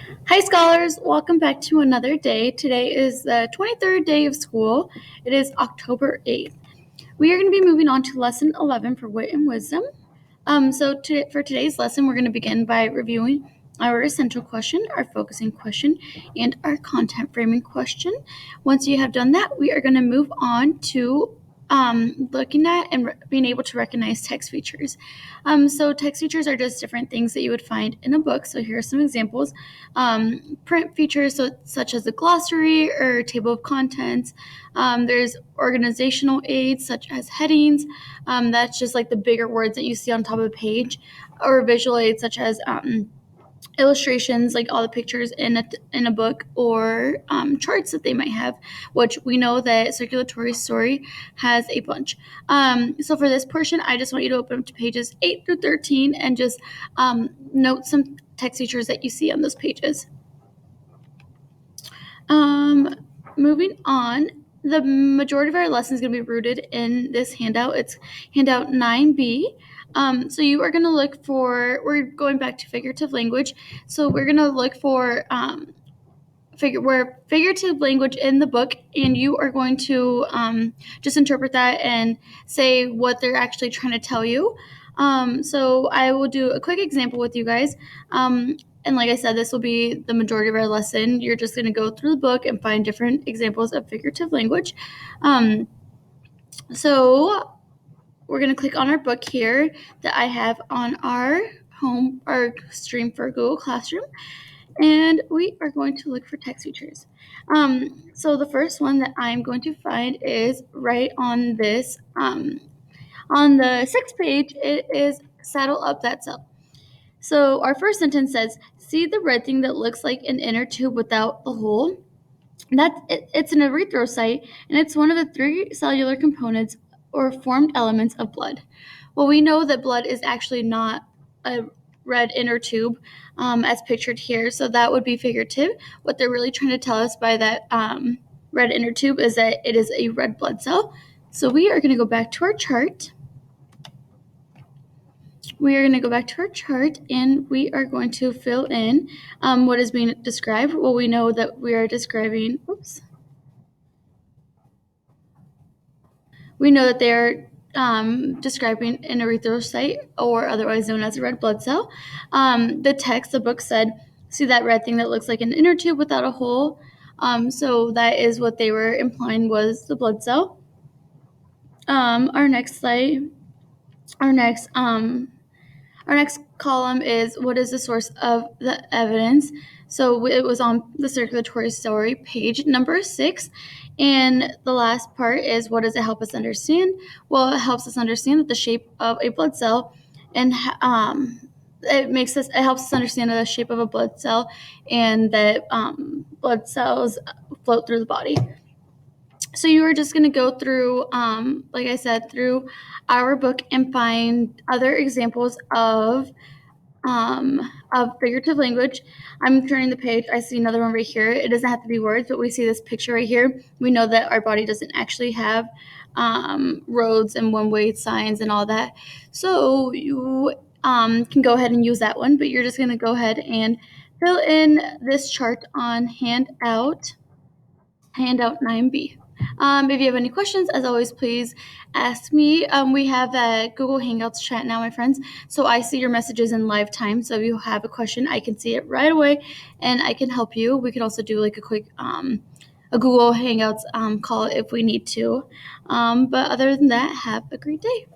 Hi, scholars. Welcome back to another day. Today is the 23rd day of school. It is October 8th. We are going to be moving on to lesson 11 for wit and wisdom. For today's lesson, we're going to begin by reviewing our essential question, our focusing question, and our content framing question. Once you have done that, we are going to move on to looking at and being able to recognize text features. So text features are just different things that you would find in a book. So here are some examples. Print features, such as a glossary or table of contents. There's organizational aids, such as headings. That's just like the bigger words that you see on top of a page, or visual aids, such as illustrations, like all the pictures in a book, or charts that they might have, which we know that Circulatory Story has a bunch. So for this portion, I just want you to open up to pages 8 through 13 and just note some text features that you see on those pages. Moving on, the majority of our lesson is going to be rooted in this handout. It's handout 9B. So you are going to look for, we're going back to figurative language. So we're going to look for figurative language in the book, and you are going to just interpret that and say what they're actually trying to tell you. So I will do a quick example with you guys. And like I said, this will be the majority of our lesson. You're just going to go through the book and find different examples of figurative language. So we're going to click on our book here that I have on our stream for Google Classroom. And we are going to look for text features. So the first one that I'm going to find is right on this, on the 6th page. It is saddle up that cell. So our first sentence says, see the red thing that looks like an inner tube without the hole? It's an erythrocyte, and it's one of the 3 cellular components or formed elements of blood. Well, we know that blood is actually not a red inner tube as pictured here, so that would be figurative. What they're really trying to tell us by that red inner tube is that it is a red blood cell. So we are going to go back to our chart. We are going to go back to our chart, and we are going to fill in what is being described. Well, we know that we are describing, we know that they are describing an erythrocyte, or otherwise known as a red blood cell. The book said, see that red thing that looks like an inner tube without a hole? So that is what they were implying was the blood cell. Our next column is, what is the source of the evidence? So it was on the Circulatory Story, page number 6. And the last part is, what does it help us understand? Well, it helps us understand that the shape of a blood cell, and it helps us understand the shape of a blood cell, and that blood cells float through the body. So you are just going to go through, like I said, through our book and find other examples of figurative language. I'm turning the page. I see another one right here. It doesn't have to be words, but we see this picture right here. We know that our body doesn't actually have roads and one-way signs and all that. So you can go ahead and use that one, but you're just going to go ahead and fill in this chart on handout 9B. If you have any questions, as always, please ask me. We have a Google Hangouts chat now, my friends, so I see your messages in live time. So if you have a question, I can see it right away, and I can help you. We could also do like a quick a Google Hangouts call if we need to. But other than that, have a great day.